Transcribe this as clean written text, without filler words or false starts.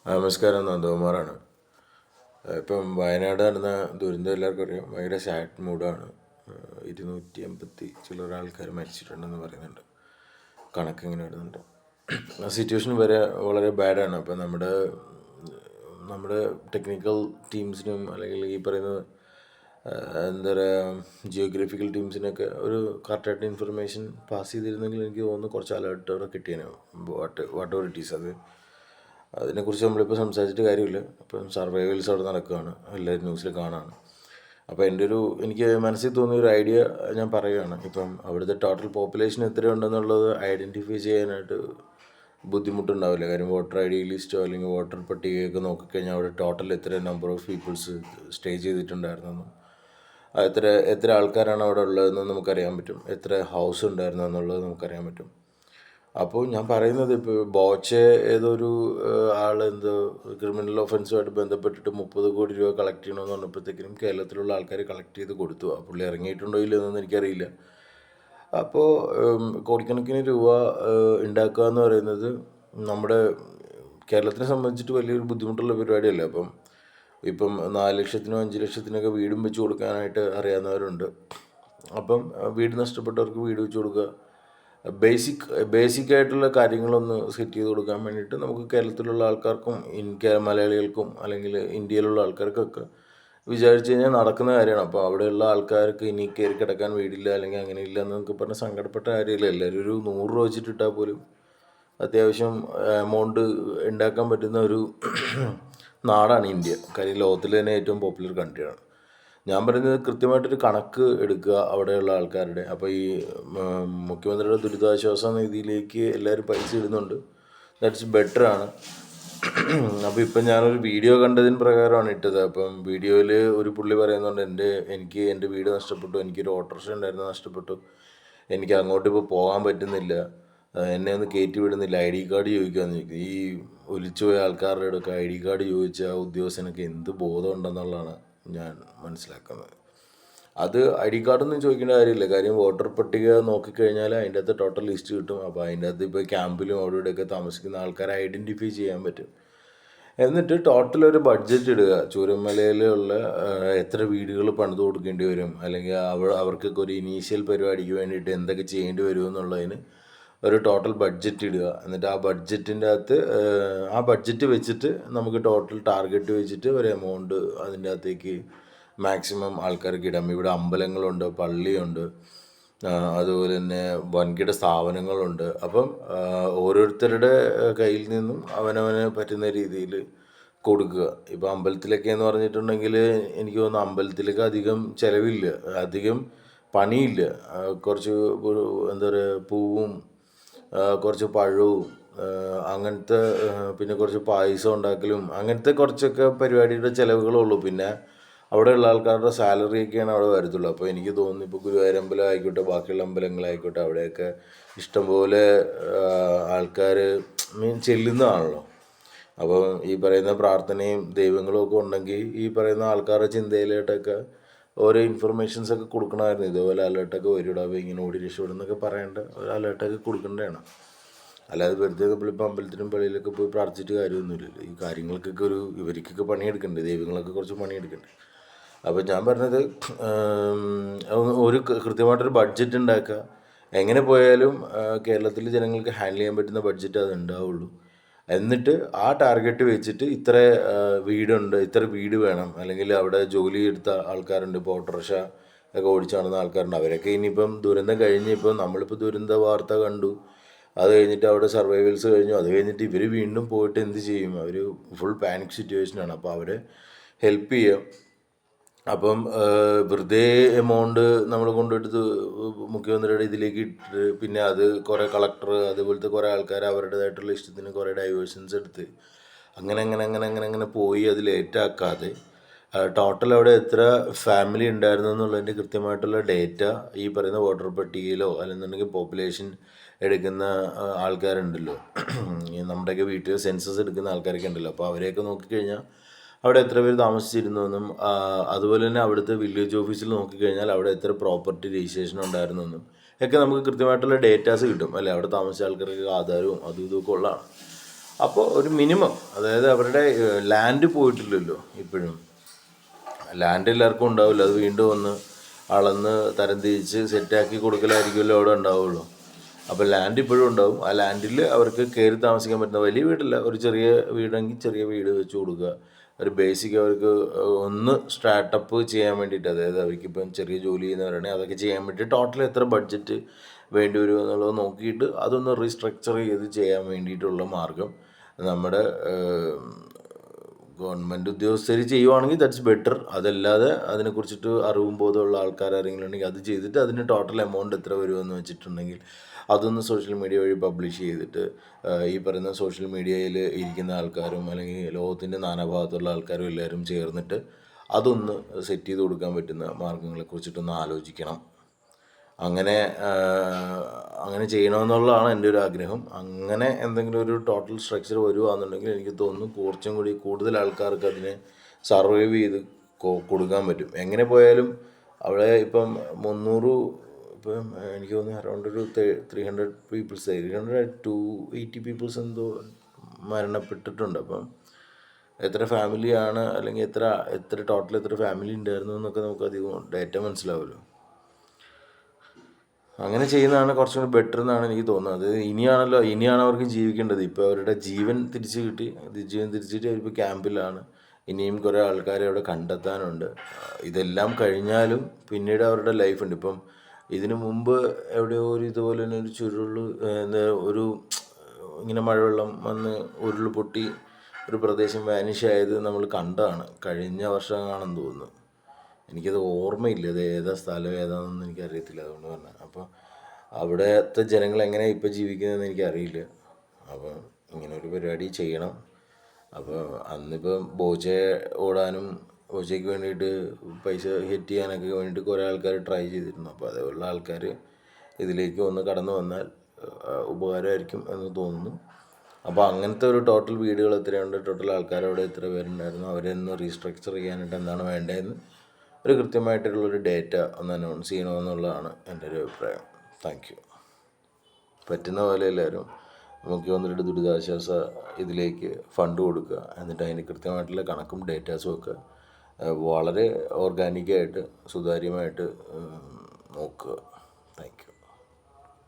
നമസ്കാരം, നന്ദകുമാറാണ്. ഇപ്പം വയനാട് നടന്ന ദുരന്തം എല്ലാവർക്കും അറിയാം. ഭയങ്കര സാഡ് മൂഡാണ്. 280 ചില്ലറ ആൾക്കാർ മരിച്ചിട്ടുണ്ടെന്ന് പറയുന്നുണ്ട്. കണക്കിങ്ങനെ ഇടുന്നുണ്ട്. ആ സിറ്റുവേഷൻ വരെ വളരെ ബാഡാണ്. അപ്പം നമ്മുടെ ടെക്നിക്കൽ ടീംസിനും അല്ലെങ്കിൽ ഈ പറയുന്ന എന്താ പറയുക ജിയോഗ്രഫിക്കൽ ടീംസിനൊക്കെ ഒരു കറക്റ്റായിട്ട് ഇൻഫർമേഷൻ പാസ് ചെയ്തിരുന്നെങ്കിൽ എനിക്ക് തോന്നുന്നു കുറച്ച് അലേർട്ടോടെ കിട്ടിയേനെ. Whatever it is. അതിനെക്കുറിച്ച് നമ്മളിപ്പോൾ സംസാരിച്ചിട്ട് കാര്യമില്ല. അപ്പം സർവൈവൽസ് അവിടെ നടക്കുകയാണ്, എല്ലാവരും ന്യൂസിൽ കാണാണ്. അപ്പോൾ എനിക്ക് മനസ്സിൽ തോന്നിയ ഒരു ഐഡിയ ഞാൻ പറയുകയാണ്. ഇപ്പം അവിടുത്തെ ടോട്ടൽ പോപ്പുലേഷൻ എത്രയുണ്ടെന്നുള്ളത് ഐഡൻറ്റിഫൈ ചെയ്യാനായിട്ട് ബുദ്ധിമുട്ടുണ്ടാവില്ല. കാര്യം വോട്ടർ ID ലിസ്റ്റോ അല്ലെങ്കിൽ വോട്ടർ പട്ടികയൊക്കെ നോക്കിക്കഴിഞ്ഞാൽ അവിടെ ടോട്ടൽ എത്ര നമ്പർ ഓഫ് പീപ്പിൾസ് സ്റ്റേ ചെയ്തിട്ടുണ്ടായിരുന്നെന്നും എത്ര ആൾക്കാരാണ് അവിടെ ഉള്ളതെന്നും നമുക്കറിയാൻ പറ്റും. എത്ര ഹൗസ് ഉണ്ടായിരുന്നു എന്നുള്ളത് നമുക്കറിയാൻ പറ്റും. അപ്പോൾ ഞാൻ പറയുന്നത്, ഇപ്പോൾ ബോച്ചെ ഏതൊരു ആളെന്തോ ക്രിമിനൽ ഒഫൻസുമായിട്ട് ബന്ധപ്പെട്ടിട്ട് 30 കോടി രൂപ കളക്ട് ചെയ്യണമെന്ന് പറഞ്ഞപ്പോഴത്തേക്കും കേരളത്തിലുള്ള ആൾക്കാർ കളക്ട് ചെയ്ത് കൊടുത്തു. ആ പുള്ളി ഇറങ്ങിയിട്ടുണ്ടോ ഇല്ലെന്നൊന്നും എനിക്കറിയില്ല. അപ്പോൾ കോടിക്കണക്കിന് രൂപ ഉണ്ടാക്കുക എന്ന് പറയുന്നത് നമ്മുടെ കേരളത്തിനെ സംബന്ധിച്ചിട്ട് വലിയൊരു ബുദ്ധിമുട്ടുള്ള പരിപാടിയല്ല. ഇപ്പം 4 ലക്ഷത്തിനോ 5 ലക്ഷത്തിനൊക്കെ വീടും വെച്ച് കൊടുക്കാനായിട്ട് അറിയാവുന്നവരുണ്ട്. അപ്പം വീട് നഷ്ടപ്പെട്ടവർക്ക് വീട് വെച്ച് കൊടുക്കുക, ബേസിക് ആയിട്ടുള്ള കാര്യങ്ങളൊന്ന് സെറ്റ് ചെയ്ത് കൊടുക്കാൻ വേണ്ടിയിട്ട് നമുക്ക് കേരളത്തിലുള്ള ആൾക്കാർക്കും മലയാളികൾക്കും അല്ലെങ്കിൽ ഇന്ത്യയിലുള്ള ആൾക്കാർക്കൊക്കെ വിചാരിച്ചു കഴിഞ്ഞാൽ നടക്കുന്ന കാര്യമാണ്. അപ്പോൾ അവിടെയുള്ള ആൾക്കാർക്ക് ഇനി കയറി കിടക്കാൻ വീടില്ല അല്ലെങ്കിൽ അങ്ങനെ ഇല്ല എന്നൊക്കെ പറഞ്ഞാൽ സങ്കടപ്പെട്ട കാര്യമില്ല. എല്ലാവരും ഒരു 100 രൂപ വെച്ചിട്ടിട്ടാൽ പോലും അത്യാവശ്യം എമൗണ്ട് ഉണ്ടാക്കാൻ പറ്റുന്ന ഒരു നാടാണ് ഇന്ത്യ. കാര്യം ലോകത്തിൽ തന്നെ ഏറ്റവും പോപ്പുലർ കൺട്രിയാണ്. ഞാൻ പറയുന്നത് കൃത്യമായിട്ടൊരു കണക്ക് എടുക്കുക അവിടെയുള്ള ആൾക്കാരുടെ. അപ്പോൾ ഈ മുഖ്യമന്ത്രിയുടെ ദുരിതാശ്വാസ നിധിയിലേക്ക് എല്ലാവരും പൈസ ഇടുന്നുണ്ട്. ദാറ്റ്സ് ബെറ്ററാണ്. അപ്പോൾ ഇപ്പം ഞാനൊരു വീഡിയോ കണ്ടതിന് പ്രകാരമാണ് ഇട്ടത്. അപ്പം വീഡിയോയിൽ ഒരു പുള്ളി പറയുന്നുണ്ട്, എനിക്ക് എൻ്റെ വീട് നഷ്ടപ്പെട്ടു, എനിക്കൊരു ഓട്ടോറിക്ഷ ഉണ്ടായിരുന്നു നഷ്ടപ്പെട്ടു, എനിക്ക് അങ്ങോട്ട് ഇപ്പോൾ പോകാൻ പറ്റുന്നില്ല, എന്നെ ഒന്ന് കയറ്റി വിടുന്നില്ല, ID കാർഡ് ചോദിക്കാമെന്ന് ചോദിക്കും. ഈ ഒലിച്ചുപോയ ആൾക്കാരുടെ അടുക്ക ID കാർഡ് ചോദിച്ച ആ ഉദ്യോഗസ്ഥനൊക്കെ എന്ത് ബോധം ഉണ്ടെന്നുള്ളതാണ് ഞാൻ മനസ്സിലാക്കുന്നത്. അത് ID കാർഡൊന്നും ചോദിക്കേണ്ട കാര്യമില്ല. കാര്യം വോട്ടർ പട്ടിക നോക്കിക്കഴിഞ്ഞാൽ അതിൻ്റെ അകത്ത് ടോട്ടൽ ലിസ്റ്റ് കിട്ടും. അപ്പോൾ അതിൻ്റെ അകത്ത് ഇപ്പോൾ ക്യാമ്പിലും അവിടെ ഇവിടെയൊക്കെ താമസിക്കുന്ന ആൾക്കാരെ ഐഡൻറ്റിഫൈ ചെയ്യാൻ പറ്റും. എന്നിട്ട് ടോട്ടൽ ഒരു ബഡ്ജറ്റ് ഇടുക. ചൂരന്മലയിലുള്ള എത്ര വീടുകൾ പണിത് കൊടുക്കേണ്ടി വരും, അല്ലെങ്കിൽ അവർക്കൊക്കെ ഒരു ഇനീഷ്യൽ പരിപാടിക്ക് വേണ്ടിയിട്ട് എന്തൊക്കെ ചെയ്യേണ്ടി വരും എന്നുള്ളതിന് ഒരു ടോട്ടൽ ബഡ്ജറ്റ് ഇടുക. എന്നിട്ട് ആ ബഡ്ജറ്റ് വെച്ചിട്ട് നമുക്ക് ടോട്ടൽ ടാർഗറ്റ് വെച്ചിട്ട് ഒരു എമൗണ്ട് അതിൻ്റെ അകത്തേക്ക് മാക്സിമം ആൾക്കാർക്ക് ഇടാം. ഇവിടെ അമ്പലങ്ങളുണ്ട്, പള്ളിയുണ്ട്, അതുപോലെ തന്നെ വൻകിട സ്ഥാപനങ്ങളുണ്ട്. അപ്പം ഓരോരുത്തരുടെ കയ്യിൽ നിന്നും അവനവന് പറ്റുന്ന രീതിയിൽ കൊടുക്കുക. ഇപ്പോൾ അമ്പലത്തിലൊക്കെ എന്ന് പറഞ്ഞിട്ടുണ്ടെങ്കിൽ എനിക്ക് തോന്നുന്നു അമ്പലത്തിലൊക്കെ അധികം ചിലവില്ല, അധികം പണിയില്ല. കുറച്ച് എന്താ പറയുക, പൂവും കുറച്ച് പഴവും അങ്ങനത്തെ, പിന്നെ കുറച്ച് പായസം ഉണ്ടാക്കലും അങ്ങനത്തെ കുറച്ചൊക്കെ പരിപാടിയുടെ ചിലവുകളുള്ളൂ. പിന്നെ അവിടെയുള്ള ആൾക്കാരുടെ സാലറിയൊക്കെയാണ് അവിടെ വരത്തുള്ളൂ. അപ്പോൾ എനിക്ക് തോന്നുന്നു ഇപ്പോൾ ഗുരുവായൂരമ്പലം ആയിക്കോട്ടെ, ബാക്കിയുള്ള അമ്പലങ്ങളായിക്കോട്ടെ, അവിടെയൊക്കെ ഇഷ്ടംപോലെ ആൾക്കാർ ചെല്ലുന്നതാണല്ലോ. അപ്പോൾ ഈ പറയുന്ന പ്രാർത്ഥനയും ദൈവങ്ങളും ഒക്കെ ഉണ്ടെങ്കിൽ ഈ പറയുന്ന ആൾക്കാരുടെ ചിന്തയിലോട്ടൊക്കെ ഓരോ ഇൻഫർമേഷൻസൊക്കെ കൊടുക്കണമായിരുന്നു. ഇതുപോലെ അലേർട്ടൊക്കെ വരിക, ഇങ്ങനെ ഓടി രക്ഷപ്പെടുന്നൊക്കെ പറയേണ്ട ഒരു അലേർട്ടൊക്കെ കൊടുക്കേണ്ടതാണ്. അല്ലാതെ വെറുതെ നമ്മളിപ്പോൾ അമ്പലത്തിനും പള്ളിയിലൊക്കെ പോയി പ്രാർത്ഥിച്ചിട്ട് കാര്യമൊന്നുമില്ലല്ലോ. ഈ കാര്യങ്ങൾക്കൊക്കെ ഇവർക്കൊക്കെ പണിയെടുക്കണ്ടേ, ദൈവങ്ങളൊക്കെ കുറച്ച് പണിയെടുക്കണ്ടേ. അപ്പോൾ ഞാൻ പറഞ്ഞത്, ഒരു കൃത്യമായിട്ടൊരു ബഡ്ജറ്റ് ഉണ്ടാക്കുക. എങ്ങനെ പോയാലും കേരളത്തിലെ ജനങ്ങൾക്ക് ഹാൻഡിൽ ചെയ്യാൻ പറ്റുന്ന ബഡ്ജറ്റ് അത് ഉണ്ടാവുള്ളൂ. എന്നിട്ട് ആ ടാർഗറ്റ് വെച്ചിട്ട് ഇത്ര വീട് വേണം, അല്ലെങ്കിൽ അവിടെ ജോലി എടുത്ത ആൾക്കാരുണ്ട്, ഇപ്പോൾ ഓട്ടോറിക്ഷ ഒക്കെ ഓടിച്ച് നടന്ന ആൾക്കാരുണ്ട്. അവരൊക്കെ ഇനിയിപ്പം ദുരന്തം കഴിഞ്ഞ്, ഇപ്പം നമ്മളിപ്പോൾ ദുരന്ത വാർത്ത കണ്ടു, അത് കഴിഞ്ഞിട്ട് അവിടെ സർവൈവൽസ് കഴിഞ്ഞു, അത് കഴിഞ്ഞിട്ട് ഇവർ വീണ്ടും പോയിട്ട് എന്ത് ചെയ്യും? അവർ ഫുൾ പാനിക് സിറ്റുവേഷനാണ്. അപ്പോൾ അവരെ ഹെൽപ്പ് ചെയ്യുക. അപ്പം വെറുതെ എമൗണ്ട് നമ്മൾ കൊണ്ടുപോയിട്ട് മുഖ്യമന്ത്രിയുടെ ഇതിലേക്ക് ഇട്ടിട്ട് പിന്നെ അത് കുറേ കളക്ടർ അതുപോലത്തെ കുറേ ആൾക്കാർ അവരുടേതായിട്ടുള്ള ഇഷ്ടത്തിന് കുറേ ഡൈവേഴ്ഷൻസ് എടുത്ത് അങ്ങനെ പോയി അത് ലേറ്റാക്കാതെ ടോട്ടൽ അവിടെ എത്ര ഫാമിലി ഉണ്ടായിരുന്നു എന്നുള്ളതിൻ്റെ കൃത്യമായിട്ടുള്ള ഡേറ്റ ഈ പറയുന്ന വോട്ടർ പട്ടികയിലോ അല്ലെന്നുണ്ടെങ്കിൽ പോപ്പുലേഷൻ എടുക്കുന്ന ആൾക്കാരുണ്ടല്ലോ, നമ്മുടെയൊക്കെ വീട്ടിൽ സെൻസസ് എടുക്കുന്ന ആൾക്കാരൊക്കെ ഉണ്ടല്ലോ, അപ്പോൾ അവരെയൊക്കെ നോക്കിക്കഴിഞ്ഞാൽ അവിടെ എത്ര പേര് താമസിച്ചിരുന്നു എന്നും, അതുപോലെ തന്നെ അവിടുത്തെ വില്ലേജ് ഓഫീസിൽ നോക്കിക്കഴിഞ്ഞാൽ അവിടെ എത്ര പ്രോപ്പർട്ടി രജിസ്ട്രേഷൻ ഉണ്ടായിരുന്നു എന്നും ഒക്കെ നമുക്ക് കൃത്യമായിട്ടുള്ള ഡേറ്റാസ് കിട്ടും അല്ലേ. അവിടെ താമസിച്ച ആൾക്കാർക്ക് ആധാരവും അതും ഇതൊക്കെ ഉള്ളതാണ്. അപ്പോൾ ഒരു മിനിമം, അതായത് അവരുടെ ലാൻഡ് പോയിട്ടില്ലല്ലോ ഇപ്പോഴും. ലാൻഡ് എല്ലാവർക്കും ഉണ്ടാവില്ല, അത് വീണ്ടും ഒന്ന് അളന്ന് തരംതിരിച്ച് സെറ്റാക്കി കൊടുക്കലായിരിക്കുമല്ലോ അവിടെ ഉണ്ടാവുള്ളൂ. അപ്പോൾ ലാൻഡ് ഇപ്പോഴും ഉണ്ടാവും. ആ ലാൻഡിൽ അവർക്ക് കയറി താമസിക്കാൻ പറ്റുന്ന വലിയ വീടല്ല, ഒരു ചെറിയ വീടെങ്കിൽ ചെറിയ വീട് വെച്ച് കൊടുക്കുക. ഒരു ബേസിക് അവർക്ക് ഒന്ന് സ്റ്റാർട്ടപ്പ് ചെയ്യാൻ വേണ്ടിയിട്ട്, അതായത് അവർക്കിപ്പം ചെറിയ ജോലി ചെയ്യുന്നവരാണെങ്കിൽ അതൊക്കെ ചെയ്യാൻ വേണ്ടി ടോട്ടൽ എത്ര ബഡ്ജറ്റ് വേണ്ടി വരുമോ എന്നുള്ളത് നോക്കിയിട്ട് അതൊന്ന് റീസ്ട്രക്ചർ ചെയ്ത് ചെയ്യാൻ വേണ്ടിയിട്ടുള്ള മാർഗം നമ്മുടെ ഗവൺമെൻറ് ഉദ്യോഗസ്ഥർ ചെയ്യുവാണെങ്കിൽ ദാറ്റ്സ് ബെറ്റർ. അതല്ലാതെ അതിനെക്കുറിച്ചിട്ട് അറിവും ബോധമുള്ള ആൾക്കാർ ആരെങ്കിലും ഉണ്ടെങ്കിൽ അത് ചെയ്തിട്ട് അതിന് ടോട്ടൽ എമൗണ്ട് എത്ര വരുമെന്ന് വെച്ചിട്ടുണ്ടെങ്കിൽ അതൊന്ന് സോഷ്യൽ മീഡിയ വഴി പബ്ലിഷ് ചെയ്തിട്ട് ഈ പറയുന്ന സോഷ്യൽ മീഡിയയിൽ ഇരിക്കുന്ന ആൾക്കാരും അല്ലെങ്കിൽ ലോകത്തിൻ്റെ നാനാഭാഗത്തുള്ള ആൾക്കാരും എല്ലാവരും ചേർന്നിട്ട് അതൊന്ന് സെറ്റ് ചെയ്ത് കൊടുക്കാൻ പറ്റുന്ന മാർഗങ്ങളെക്കുറിച്ചിട്ടൊന്ന് ആലോചിക്കണം. അങ്ങനെ ചെയ്യണമെന്നുള്ളതാണ് എൻ്റെ ഒരു ആഗ്രഹം. അങ്ങനെ എന്തെങ്കിലും ഒരു ടോട്ടൽ സ്ട്രക്ചർ വരുവാണെന്നുണ്ടെങ്കിൽ എനിക്ക് തോന്നുന്നു കുറച്ചും കൂടി കൂടുതൽ ആൾക്കാർക്ക് അതിനെ സർവൈവ് ചെയ്ത് കൊടുക്കാൻ പറ്റും. എങ്ങനെ പോയാലും അവിടെ ഇപ്പം 300, ഇപ്പം എനിക്ക് തോന്നുന്നു അറൗണ്ട് ഒരു 300 പീപ്പിൾസ് 280 പീപ്പിൾസ് എന്തോ മരണപ്പെട്ടിട്ടുണ്ട്. അപ്പം എത്ര ഫാമിലിയാണ്, അല്ലെങ്കിൽ എത്ര ടോട്ടൽ എത്ര ഫാമിലി ഉണ്ടായിരുന്നു എന്നൊക്കെ നമുക്ക് അധികം ഡേറ്റ മനസ്സിലാവുമല്ലോ. അങ്ങനെ ചെയ്യുന്നതാണ് കുറച്ചും കൂടി ബെറ്റർ എന്നാണ് എനിക്ക് തോന്നുന്നത്. ഇനിയാണ് അവർക്ക് ജീവിക്കേണ്ടത്. ഇപ്പോൾ അവരുടെ ജീവൻ തിരിച്ചു കിട്ടി, ജീവൻ തിരിച്ചിട്ട് ഇപ്പോൾ ക്യാമ്പിലാണ്. ഇനിയും കുറേ ആൾക്കാരെ അവിടെ കണ്ടെത്താനുണ്ട്. ഇതെല്ലാം കഴിഞ്ഞാലും പിന്നീട് അവരുടെ ലൈഫുണ്ട്. ഇപ്പം ഇതിനു മുമ്പ് എവിടെയോ ഒരു ഇതുപോലെ തന്നെ ഒരു ഒരു ഇങ്ങനെ മഴവെള്ളം വന്ന് ഉരുൾ പൊട്ടി ഒരു പ്രദേശം വാനിഷായത് നമ്മൾ കണ്ടതാണ്. കഴിഞ്ഞ വർഷമാണെന്ന് തോന്നുന്നു. എനിക്കത് ഓർമ്മയില്ല, അത് ഏതാ സ്ഥലം ഏതാണെന്നൊന്നും എനിക്കറിയത്തില്ല, അതുകൊണ്ട് പറഞ്ഞാൽ. അപ്പോൾ അവിടുത്തെ ജനങ്ങൾ എങ്ങനെയാണ് ഇപ്പോൾ ജീവിക്കുന്നതെന്ന് എനിക്കറിയില്ല. അപ്പോൾ ഇങ്ങനൊരു പരിപാടി ചെയ്യണം. അപ്പോൾ അന്നിപ്പം ബോച്ചയ്ക്ക് വേണ്ടിയിട്ട് പൈസ ഹെറ്റ് ചെയ്യാനൊക്കെ വേണ്ടിയിട്ട് കുറേ ആൾക്കാർ ട്രൈ ചെയ്തിരുന്നു. അപ്പോൾ അതേപോലുള്ള ആൾക്കാർ ഇതിലേക്ക് ഒന്ന് കടന്നു വന്നാൽ ഉപകാരമായിരിക്കും എന്ന് തോന്നുന്നു. അപ്പോൾ അങ്ങനത്തെ ഒരു ടോട്ടൽ വീടുകൾ എത്രയുണ്ട്, ടോട്ടൽ ആൾക്കാരവിടെ എത്ര പേരുണ്ടായിരുന്നു, അവരെ ഒന്ന് റീസ്ട്രക്ചർ ചെയ്യാനായിട്ട് എന്താണ് വേണ്ടതെന്ന് ഒരു കൃത്യമായിട്ടുള്ളൊരു ഡേറ്റ ഒന്ന് അനൗൺസ് ചെയ്യണമെന്നുള്ളതാണ് എൻ്റെ ഒരു അഭിപ്രായം. Thank you. പറ്റുന്ന പോലെ എല്ലാവരും നമുക്ക് വന്നിട്ട് ദുരിതാശ്വാസ ഇതിലേക്ക് ഫണ്ട് കൊടുക്കുക. എന്നിട്ട് അതിന് കൃത്യമായിട്ടുള്ള കണക്കും ഡേറ്റാസും ഒക്കെ വളരെ ഓർഗാനിക്കായിട്ട് സുതാര്യമായിട്ട് നോക്കുക. Thank you.